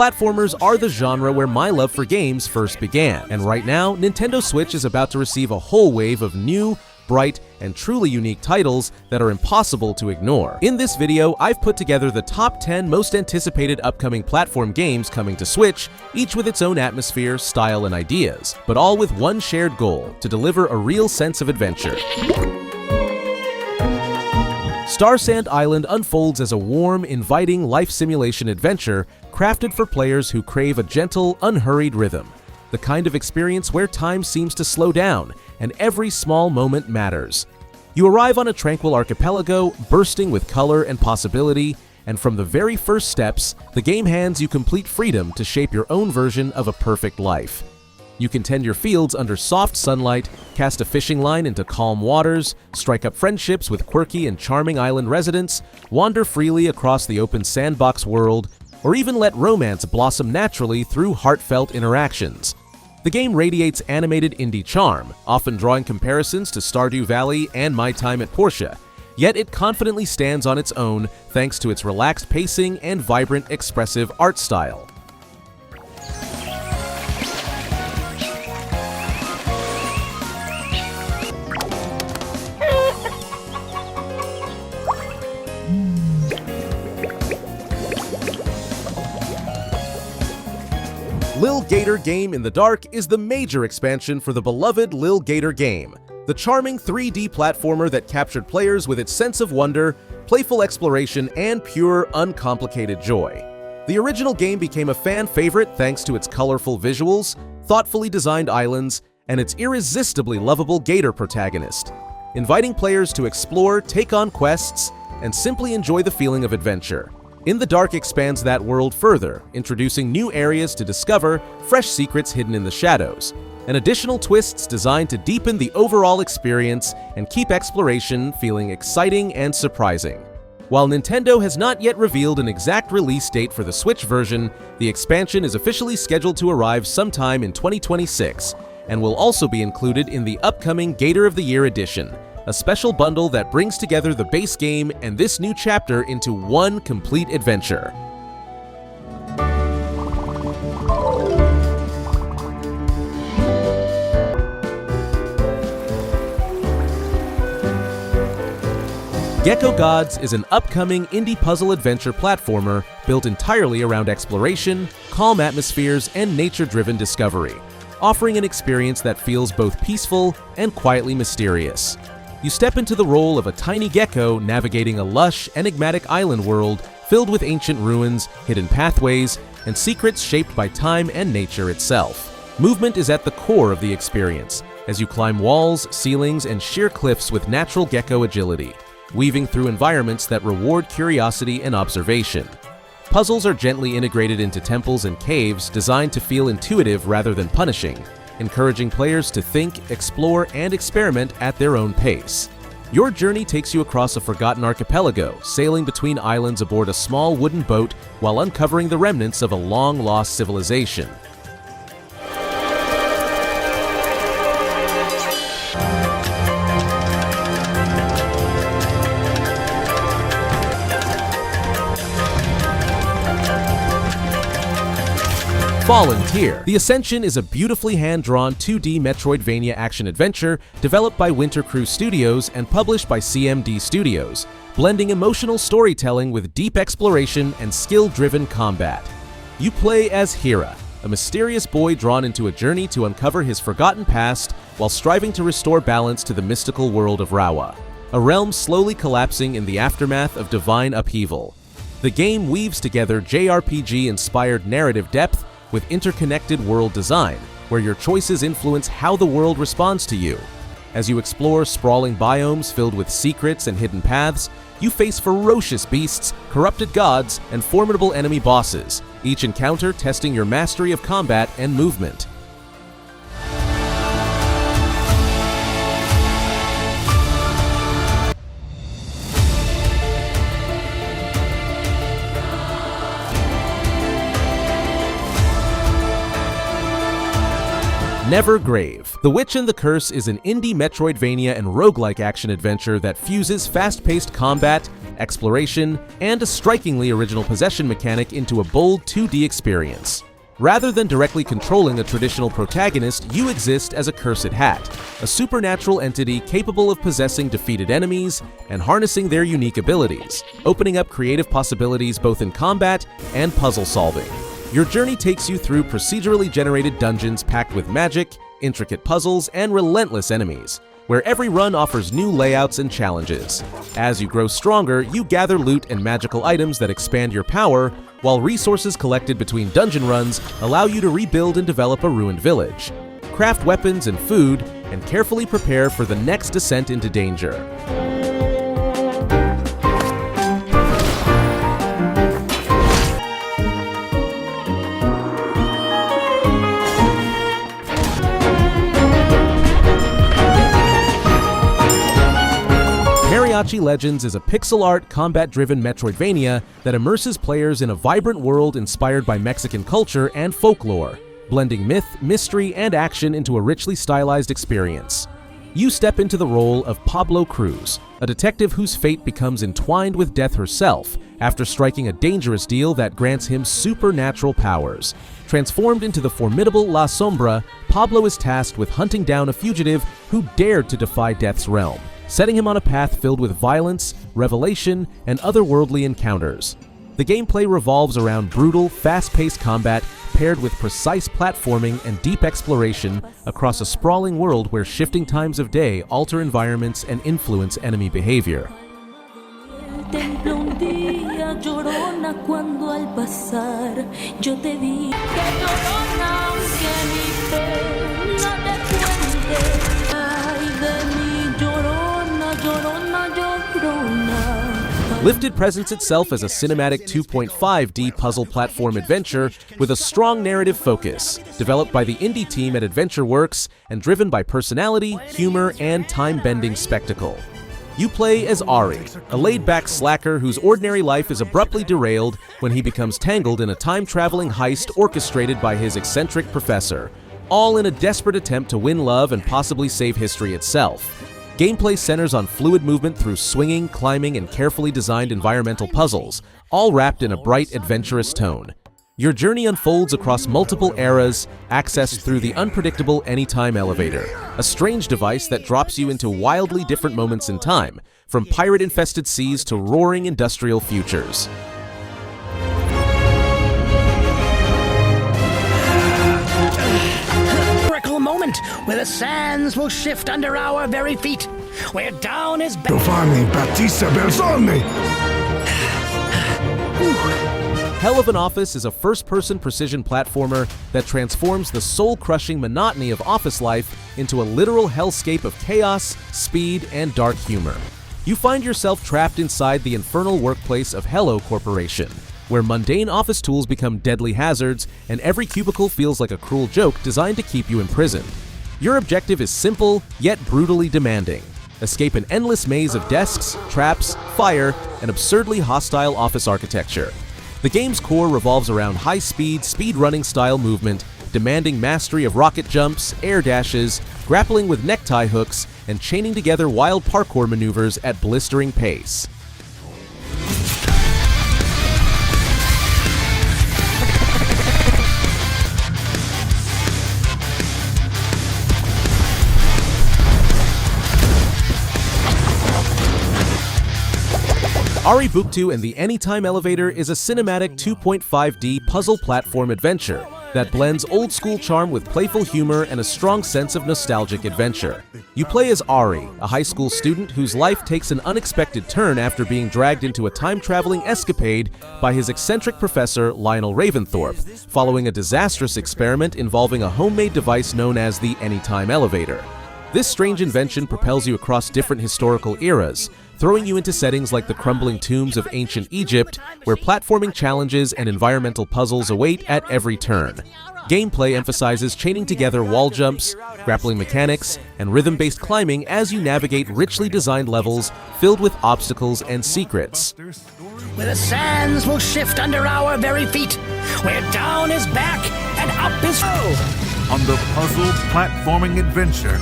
Platformers are the genre where my love for games first began, and right now, Nintendo Switch is about to receive a whole wave of new, bright, and truly unique titles that are impossible to ignore. In this video, I've put together the top 10 most anticipated upcoming platform games coming to Switch, each with its own atmosphere, style, and ideas, but all with one shared goal: to deliver a real sense of adventure. Starsand Island unfolds as a warm, inviting life simulation adventure crafted for players who crave a gentle, unhurried rhythm. The kind of experience where time seems to slow down, and every small moment matters. You arrive on a tranquil archipelago, bursting with color and possibility, and from the very first steps, the game hands you complete freedom to shape your own version of a perfect life. You can tend your fields under soft sunlight, cast a fishing line into calm waters, strike up friendships with quirky and charming island residents, wander freely across the open sandbox world, or even let romance blossom naturally through heartfelt interactions. The game radiates animated indie charm, often drawing comparisons to Stardew Valley and My Time at Portia, yet it confidently stands on its own thanks to its relaxed pacing and vibrant, expressive art style. Lil Gator Game in the Dark is the major expansion for the beloved Lil Gator Game, the charming 3D platformer that captured players with its sense of wonder, playful exploration, and pure, uncomplicated joy. The original game became a fan favorite thanks to its colorful visuals, thoughtfully designed islands, and its irresistibly lovable gator protagonist, inviting players to explore, take on quests, and simply enjoy the feeling of adventure. In the Dark expands that world further, introducing new areas to discover, fresh secrets hidden in the shadows, and additional twists designed to deepen the overall experience and keep exploration feeling exciting and surprising. While Nintendo has not yet revealed an exact release date for the Switch version, the expansion is officially scheduled to arrive sometime in 2026, and will also be included in the upcoming Gator of the Year edition, a special bundle that brings together the base game and this new chapter into one complete adventure. Gecko Gods is an upcoming indie puzzle adventure platformer built entirely around exploration, calm atmospheres, and nature-driven discovery, offering an experience that feels both peaceful and quietly mysterious. You step into the role of a tiny gecko navigating a lush, enigmatic island world filled with ancient ruins, hidden pathways, and secrets shaped by time and nature itself. Movement is at the core of the experience, as you climb walls, ceilings, and sheer cliffs with natural gecko agility, weaving through environments that reward curiosity and observation. Puzzles are gently integrated into temples and caves designed to feel intuitive rather than punishing, encouraging players to think, explore, and experiment at their own pace. Your journey takes you across a forgotten archipelago, sailing between islands aboard a small wooden boat while uncovering the remnants of a long-lost civilization. Fallen Tier. The Ascension is a beautifully hand-drawn 2D Metroidvania action-adventure developed by Winter Crew Studios and published by CMD Studios, blending emotional storytelling with deep exploration and skill-driven combat. You play as Hira, a mysterious boy drawn into a journey to uncover his forgotten past while striving to restore balance to the mystical world of Rawa, a realm slowly collapsing in the aftermath of divine upheaval. The game weaves together JRPG-inspired narrative depth with interconnected world design, where your choices influence how the world responds to you. As you explore sprawling biomes filled with secrets and hidden paths, you face ferocious beasts, corrupted gods, and formidable enemy bosses, each encounter testing your mastery of combat and movement. Never Grave. The Witch and the Curse is an indie Metroidvania and roguelike action-adventure that fuses fast-paced combat, exploration, and a strikingly original possession mechanic into a bold 2D experience. Rather than directly controlling a traditional protagonist, you exist as a cursed hat, a supernatural entity capable of possessing defeated enemies and harnessing their unique abilities, opening up creative possibilities both in combat and puzzle solving. Your journey takes you through procedurally generated dungeons packed with magic, intricate puzzles, and relentless enemies, where every run offers new layouts and challenges. As you grow stronger, you gather loot and magical items that expand your power, while resources collected between dungeon runs allow you to rebuild and develop a ruined village, craft weapons and food, and carefully prepare for the next descent into danger. Mariachi Legends is a pixel art, combat-driven Metroidvania that immerses players in a vibrant world inspired by Mexican culture and folklore, blending myth, mystery, and action into a richly stylized experience. You step into the role of Pablo Cruz, a detective whose fate becomes entwined with death herself after striking a dangerous deal that grants him supernatural powers. Transformed into the formidable La Sombra, Pablo is tasked with hunting down a fugitive who dared to defy death's realm, setting him on a path filled with violence, revelation, and otherworldly encounters. The gameplay revolves around brutal, fast-paced combat paired with precise platforming and deep exploration across a sprawling world where shifting times of day alter environments and influence enemy behavior. Lifted presents itself as a cinematic 2.5D puzzle platform adventure with a strong narrative focus, developed by the indie team at AdventureWorks and driven by personality, humor, and time-bending spectacle. You play as Ari, a laid-back slacker whose ordinary life is abruptly derailed when he becomes tangled in a time-traveling heist orchestrated by his eccentric professor, all in a desperate attempt to win love and possibly save history itself. Gameplay centers on fluid movement through swinging, climbing, and carefully designed environmental puzzles, all wrapped in a bright, adventurous tone. Your journey unfolds across multiple eras, accessed through the unpredictable Anytime Elevator, a strange device that drops you into wildly different moments in time, from pirate-infested seas to roaring industrial futures. Moment where the sands will shift under our very feet, where down is Giovanni Battista Belzoni. Hell of an Office is a first-person precision platformer that transforms the soul-crushing monotony of office life into a literal hellscape of chaos, speed, and dark humor. You find yourself trapped inside the infernal workplace of Hello Corporation, where mundane office tools become deadly hazards and every cubicle feels like a cruel joke designed to keep you imprisoned. Your objective is simple, yet brutally demanding. Escape an endless maze of desks, traps, fire, and absurdly hostile office architecture. The game's core revolves around high-speed, speed-running style movement, demanding mastery of rocket jumps, air dashes, grappling with necktie hooks, and chaining together wild parkour maneuvers at blistering pace. Ari Buktu and the Anytime Elevator is a cinematic 2.5D puzzle platform adventure that blends old-school charm with playful humor and a strong sense of nostalgic adventure. You play as Ari, a high school student whose life takes an unexpected turn after being dragged into a time-traveling escapade by his eccentric professor, Lionel Raventhorpe, following a disastrous experiment involving a homemade device known as the Anytime Elevator. This strange invention propels you across different historical eras, throwing you into settings like the crumbling tombs of ancient Egypt, where platforming challenges and environmental puzzles await at every turn. Gameplay emphasizes chaining together wall jumps, grappling mechanics, and rhythm-based climbing as you navigate richly designed levels filled with obstacles and secrets. Where the sands will shift under our very feet, where down is back and up is on the puzzle platforming adventure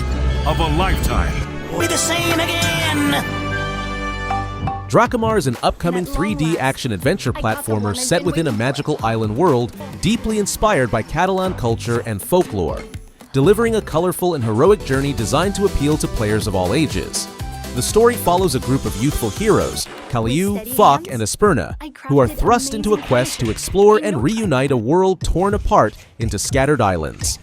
of a lifetime. Be the same again! Drakamar is an upcoming 3D action-adventure platformer set within a magical island world deeply inspired by Catalan culture and folklore, delivering a colorful and heroic journey designed to appeal to players of all ages. The story follows a group of youthful heroes, Caliu, Fok, and Esperna, who are thrust into a quest to explore and reunite a world torn apart into scattered islands.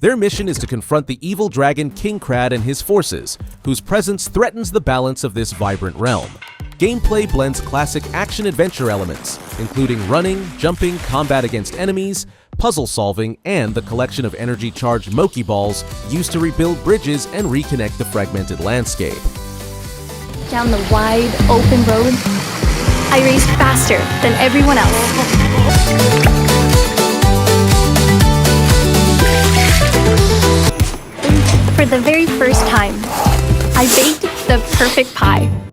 Their mission is to confront the evil dragon King Krad and his forces, whose presence threatens the balance of this vibrant realm. Gameplay blends classic action-adventure elements, including running, jumping, combat against enemies, puzzle solving, and the collection of energy-charged Moki Balls used to rebuild bridges and reconnect the fragmented landscape. Down the wide, open road, I raced faster than everyone else. For the very first time, I baked the perfect pie.